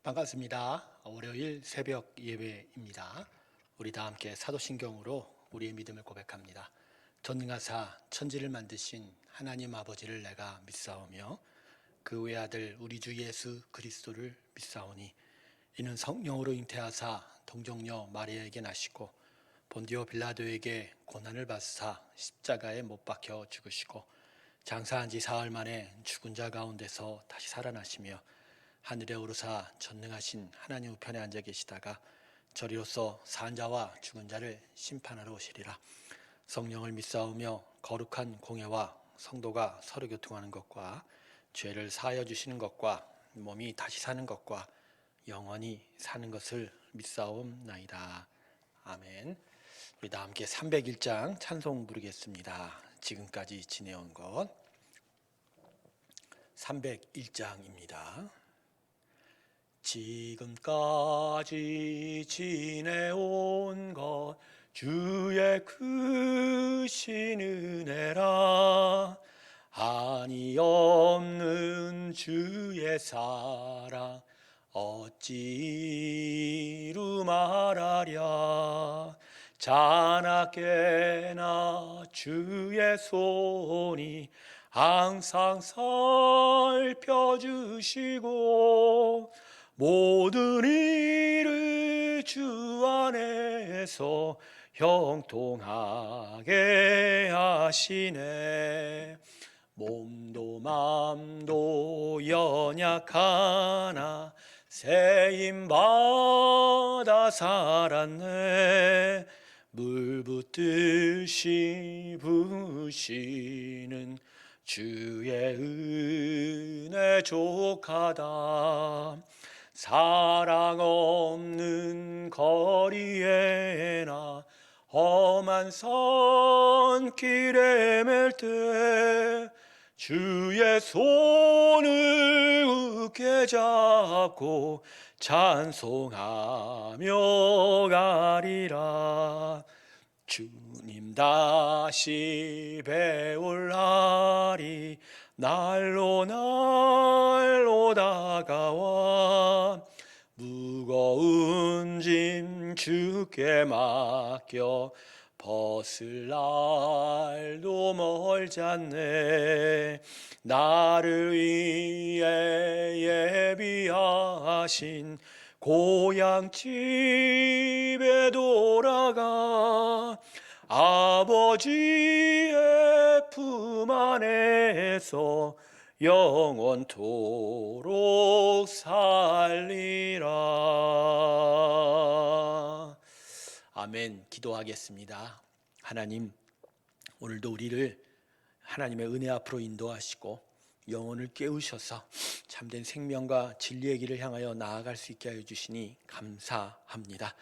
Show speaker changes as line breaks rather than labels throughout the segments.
반갑습니다. 월요일 새벽 예배입니다. 우리 다 함께 사도신경으로 우리의 믿음을 고백합니다. 전능하사 천지를 만드신 하나님 아버지를 내가 믿사오며 그 외아들 우리 주 예수 그리스도를 믿사오니 이는 성령으로 잉태하사 동정녀 마리아에게 나시고 본디오 빌라도에게 고난을 받으사 십자가에 못 박혀 죽으시고 장사한 지 사흘 만에 죽은 자 가운데서 다시 살아나시며 하늘에 오르사 전능하신 하나님 우편에 앉아 계시다가 저리로서 산 자와 죽은 자를 심판하러 오시리라. 성령을 믿사오며 거룩한 공예와 성도가 서로 교통하는 것과 죄를 사하여 주시는 것과 몸이 다시 사는 것과 영원히 사는 것을 믿사옵나이다. 아멘. 우리 다 함께 301장 찬송 부르겠습니다. 지금까지 지내온 것 301장입니다. 지금까지 지내온 것 주의 크신 은혜라. 한이 없는 주의 사랑 어찌 이루 말하랴. 자나깨나 주의 손이 항상 살펴주시고 모든 일을 주 안에서 형통하게 하시네. 몸도 맘도 연약하나 세임받아 살았네. 물 붓듯이 부으시는 주의 은혜 족하다. 사랑 없는 거리에나 험한 선길에 맬 때 주의 손을 굳게 잡고 찬송하며 가리라. 주님 다시 배울 날이 날로 날로 다가와 무거운 짐 주께 맡겨 벗을 날도 멀지 않네. 나를 위해 예비하신 고향 집에 돌아가 아버지의 품 안에서 영원토록 살리라. 아멘. 기도하겠습니다. 하나님, 오늘도 우리를 하나님의 은혜 앞으로 인도하시고 영혼을 깨우셔서 참된 생명과 진리의 길을 향하여 나아갈 수 있게 하여 주시니 감사합니다.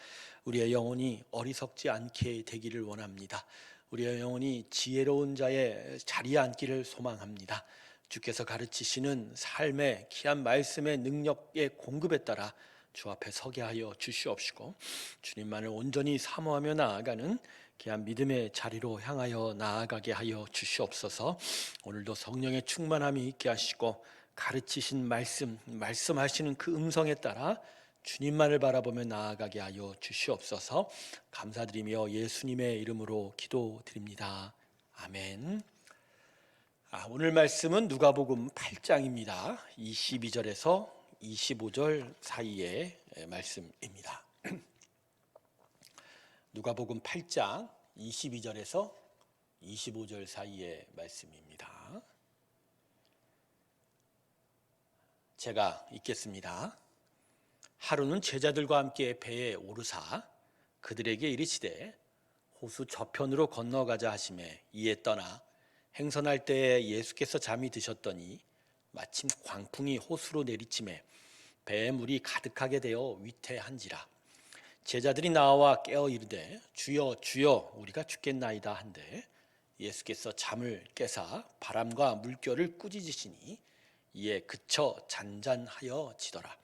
우리의 영혼이 어리석지 않게 되기를 원합니다. 우리의 영혼이 지혜로운 자의 자리에 앉기를 소망합니다. 주께서 가르치시는 삶의 귀한 말씀의 능력의 공급에 따라 주 앞에 서게 하여 주시옵시고 주님만을 온전히 사모하며 나아가는 귀한 믿음의 자리로 향하여 나아가게 하여 주시옵소서. 오늘도 성령의 충만함이 있게 하시고 가르치신 말씀하시는 그 음성에 따라 주님만을 바라보며 나아가게 하여 주시옵소서. 감사드리며 예수님의 이름으로 기도드립니다. 아멘. 오늘 말씀은 누가복음 8장입니다. 22절에서 25절 사이의 말씀입니다. 누가복음 8장 22절에서 25절 사이의 말씀입니다. 제가 읽겠습니다. 하루는 제자들과 함께 배에 오르사 그들에게 이르시되 호수 저편으로 건너가자 하시매 이에 떠나 행선할 때에 예수께서 잠이 드셨더니 마침 광풍이 호수로 내리치매 배에 물이 가득하게 되어 위태한지라. 제자들이 나와 깨어 이르되 주여 주여 우리가 죽겠나이다 한데 예수께서 잠을 깨사 바람과 물결을 꾸짖으시니 이에 그쳐 잔잔하여 지더라.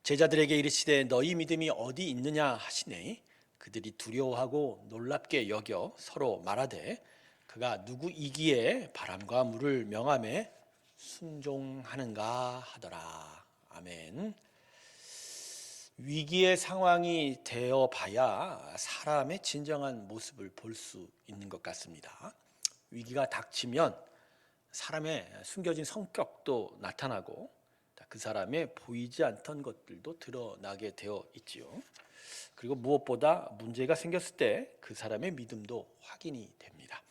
제자들에게 이르시되 너희 믿음이 어디 있느냐 하시네. 그들이 두려워하고 놀랍게 여겨 서로 말하되 그가 누구이기에 바람과 물을 명함에 순종하는가 하더라. 아멘. 위기의 상황이 되어 봐야 사람의 진정한 모습을 볼 수 있는 것 같습니다. 위기가 닥치면 사람의 숨겨진 성격도 나타나고 그 사람의 보이지 않던 것들도 드러나게 되어 있지요. 그리고 무엇보다 문제가 생겼을 때 그 사람의 믿음도 확인이 됩니다.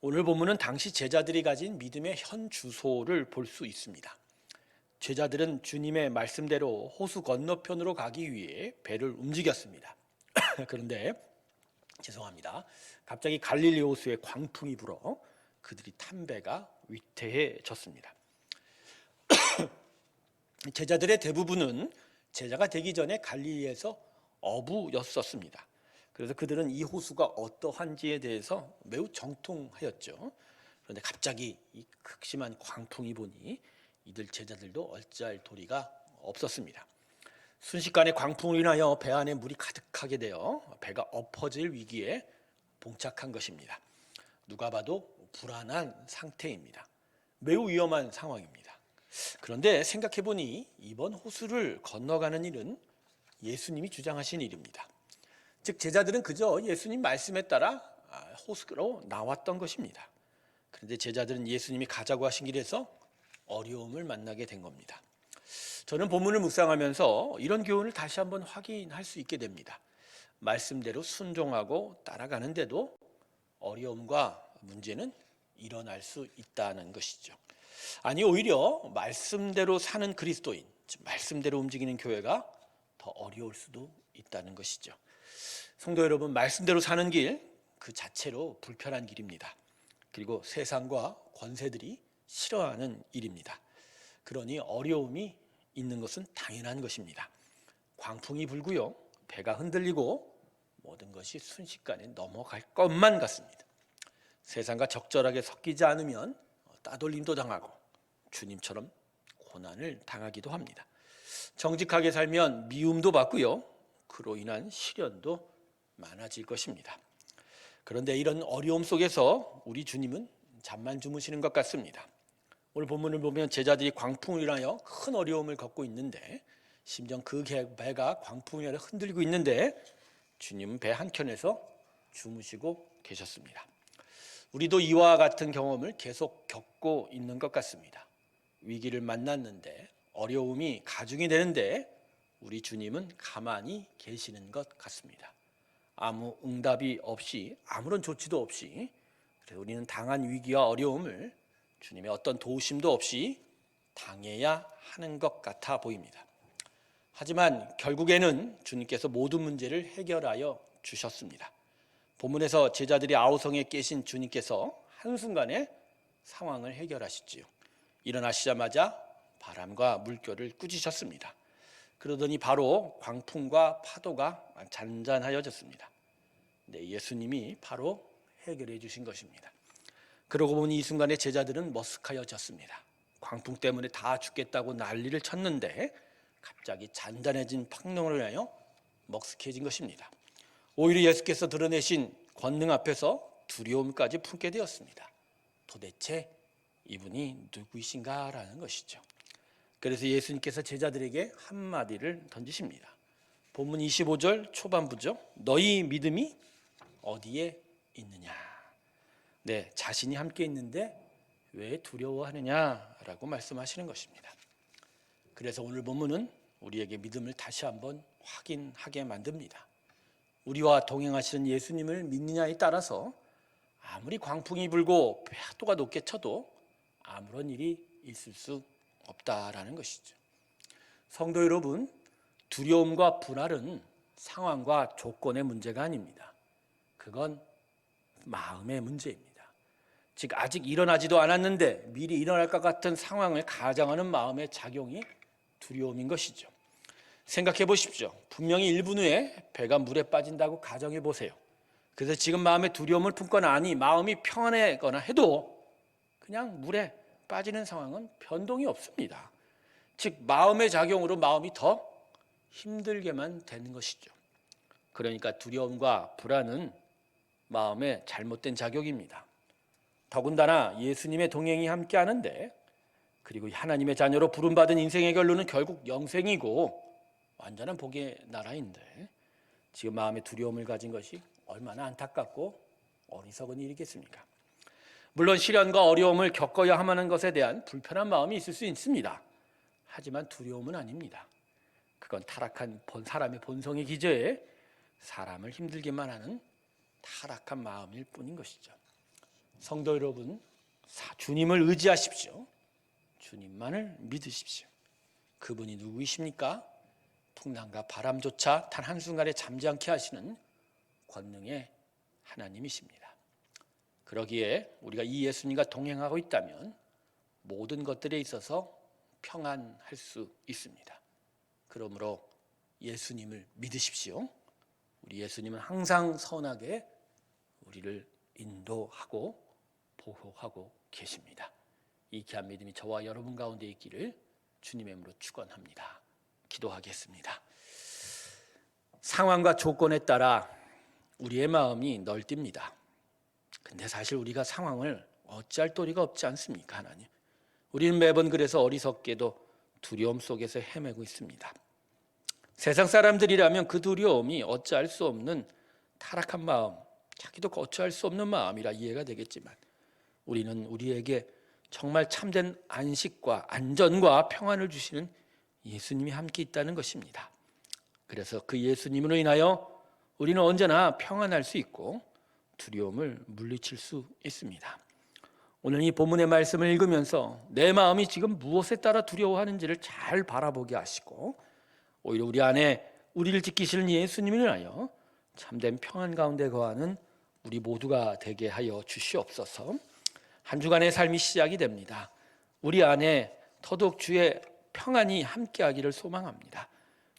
오늘 본문은 당시 제자들이 가진 믿음의 현 주소를 볼 수 있습니다. 제자들은 주님의 말씀대로 호수 건너편으로 가기 위해 배를 움직였습니다. 그런데 갑자기 갈릴리 호수에 광풍이 불어 그들이 탄 배가 위태해졌습니다. 제자들의 대부분은 제자가 되기 전에 갈릴리에서 어부였었습니다. 그래서 그들은 이 호수가 어떠한지에 대해서 매우 정통하였죠. 그런데 갑자기 이 극심한 광풍이 보니 이들 제자들도 어찌할 도리가 없었습니다. 순식간에 광풍으로 인하여 배 안에 물이 가득하게 되어 배가 엎어질 위기에 봉착한 것입니다. 누가 봐도 불안한 상태입니다. 매우 위험한 상황입니다. 그런데 생각해보니 이번 호수를 건너가는 일은 예수님이 주장하신 일입니다. 즉 제자들은 그저 예수님 말씀에 따라 호수로 나왔던 것입니다. 그런데 제자들은 예수님이 가자고 하신 길에서 어려움을 만나게 된 겁니다. 저는 본문을 묵상하면서 이런 교훈을 다시 한번 확인할 수 있게 됩니다. 말씀대로 순종하고 따라가는데도 어려움과 문제는 일어날 수 있다는 것이죠. 아니 오히려 말씀대로 사는 그리스도인, 즉 말씀대로 움직이는 교회가 더 어려울 수도 있다는 것이죠. 성도 여러분, 말씀대로 사는 길 그 자체로 불편한 길입니다. 그리고 세상과 권세들이 싫어하는 일입니다. 그러니 어려움이 있는 것은 당연한 것입니다. 광풍이 불고요, 배가 흔들리고 모든 것이 순식간에 넘어갈 것만 같습니다. 세상과 적절하게 섞이지 않으면 따돌림도 당하고 주님처럼 고난을 당하기도 합니다. 정직하게 살면 미움도 받고요, 그로 인한 시련도 많아질 것입니다. 그런데 이런 어려움 속에서 우리 주님은 잠만 주무시는 것 같습니다. 오늘 본문을 보면 제자들이 광풍을 인하여 큰 어려움을 겪고 있는데, 심지어 그 배가 광풍에 흔들리고 있는데 주님은 배 한켠에서 주무시고 계셨습니다. 우리도 이와 같은 경험을 계속 겪고 있는 것 같습니다. 위기를 만났는데, 어려움이 가중이 되는데 우리 주님은 가만히 계시는 것 같습니다. 아무 응답이 없이, 아무런 조치도 없이, 그래서 우리는 당한 위기와 어려움을 주님의 어떤 도우심도 없이 당해야 하는 것 같아 보입니다. 하지만 결국에는 주님께서 모든 문제를 해결하여 주셨습니다. 본문에서 제자들이 아우성에 계신 주님께서 한순간에 상황을 해결하시지요. 일어나시자마자 바람과 물결을 꾸짖으셨습니다. 그러더니 바로 광풍과 파도가 잔잔하여졌습니다. 네, 예수님이 바로 해결해 주신 것입니다. 그러고 보니 이 순간에 제자들은 머쓱하여졌습니다. 광풍 때문에 다 죽겠다고 난리를 쳤는데 갑자기 잔잔해진 풍랑을 인하여 먹쓱해진 것입니다. 오히려 예수께서 드러내신 권능 앞에서 두려움까지 품게 되었습니다. 도대체 이분이 누구이신가라는 것이죠. 그래서 예수님께서 제자들에게 한마디를 던지십니다. 본문 25절 초반부죠. 너희 믿음이 어디에 있느냐. 네, 자신이 함께 있는데 왜 두려워하느냐라고 말씀하시는 것입니다. 그래서 오늘 본문은 우리에게 믿음을 다시 한번 확인하게 만듭니다. 우리와 동행하시는 예수님을 믿느냐에 따라서 아무리 광풍이 불고 파도가 높게 쳐도 아무런 일이 있을 수 없다라는 것이죠. 성도 여러분, 두려움과 불안은 상황과 조건의 문제가 아닙니다. 그건 마음의 문제입니다. 즉 아직 일어나지도 않았는데 미리 일어날 것 같은 상황을 가정하는 마음의 작용이 두려움인 것이죠. 생각해 보십시오. 분명히 1분 후에 배가 물에 빠진다고 가정해 보세요. 그래서 지금 마음에 두려움을 품거나 아니 마음이 평안하거나 해도 그냥 물에 빠지는 상황은 변동이 없습니다. 즉 마음의 작용으로 마음이 더 힘들게만 되는 것이죠. 그러니까 두려움과 불안은 마음의 잘못된 작용입니다. 더군다나 예수님의 동행이 함께 하는데, 그리고 하나님의 자녀로 부름받은 인생의 결론은 결국 영생이고 완전한 복의 나라인데 지금 마음의 두려움을 가진 것이 얼마나 안타깝고 어리석은 일이겠습니까? 물론 시련과 어려움을 겪어야 하는 것에 대한 불편한 마음이 있을 수 있습니다. 하지만 두려움은 아닙니다. 그건 타락한 사람의 본성의 기저에 사람을 힘들게만 하는 타락한 마음일 뿐인 것이죠. 성도 여러분, 주님을 의지하십시오. 주님만을 믿으십시오. 그분이 누구이십니까? 풍랑과 바람조차 단 한순간에 잠지 않게 하시는 권능의 하나님이십니다. 그러기에 우리가 이 예수님과 동행하고 있다면 모든 것들에 있어서 평안할 수 있습니다. 그러므로 예수님을 믿으십시오. 우리 예수님은 항상 선하게 우리를 인도하고 보호하고 계십니다. 이 귀한 믿음이 저와 여러분 가운데 있기를 주님의 이름으로 축원합니다. 기도하겠습니다. 상황과 조건에 따라 우리의 마음이 널뜁니다. 근데 사실 우리가 상황을 어찌할 도리가 없지 않습니까, 하나님? 우리는 매번 그래서 어리석게도 두려움 속에서 헤매고 있습니다. 세상 사람들이라면 그 두려움이 어찌할 수 없는 타락한 마음, 자기도 어찌할 수 없는 마음이라 이해가 되겠지만 우리는 우리에게 정말 참된 안식과 안전과 평안을 주시는 예수님이 함께 있다는 것입니다. 그래서 그 예수님으로 인하여 우리는 언제나 평안할 수 있고 두려움을 물리칠 수 있습니다. 오늘 이 본문의 말씀을 읽으면서 내 마음이 지금 무엇에 따라 두려워하는지를 잘 바라보게 하시고 오히려 우리 안에 우리를 지키시는 예수님을 인하여 참된 평안 가운데 거하는 우리 모두가 되게 하여 주시옵소서. 한 주간의 삶이 시작이 됩니다. 우리 안에 더더욱 주의 평안이 함께하기를 소망합니다.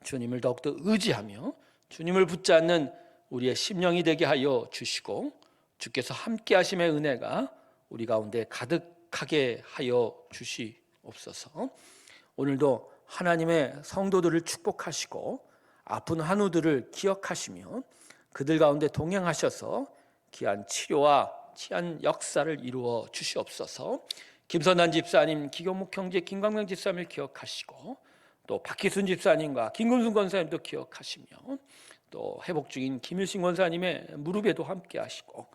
주님을 더욱더 의지하며 주님을 붙잡는 우리의 심령이 되게 하여 주시고 주께서 함께하심의 은혜가 우리 가운데 가득하게 하여 주시옵소서. 오늘도 하나님의 성도들을 축복하시고 아픈 한우들을 기억하시며 그들 가운데 동행하셔서 귀한 치료와 귀한 역사를 이루어 주시옵소서. 김선한 집사님, 기경목 형제 김광명 집사님을 기억하시고 또 박희순 집사님과 김금순 권사님도 기억하시며 또 회복 중인 김일신 권사님의 무릎에도 함께 하시고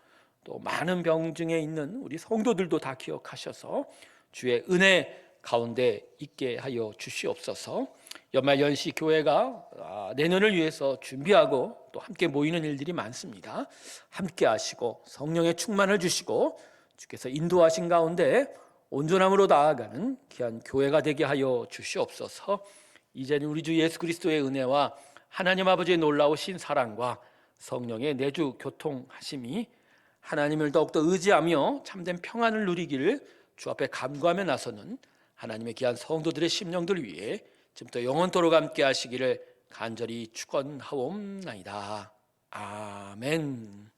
또 많은 병중에 있는 우리 성도들도 다 기억하셔서 주의 은혜 가운데 있게 하여 주시옵소서. 연말 연시 교회가 내년을 위해서 준비하고 또 함께 모이는 일들이 많습니다. 함께 하시고 성령의 충만을 주시고 주께서 인도하신 가운데 온전함으로 나아가는 귀한 교회가 되게 하여 주시옵소서. 이제는 우리 주 예수 그리스도의 은혜와 하나님 아버지의 놀라우신 사랑과 성령의 내주 교통하심이 하나님을 더욱더 의지하며 참된 평안을 누리기를 주 앞에 간구하며 나서는 하나님의 귀한 성도들의 심령들 위해 지금부터 영원토록 함께 하시기를 간절히 축원하옵나이다. 아멘.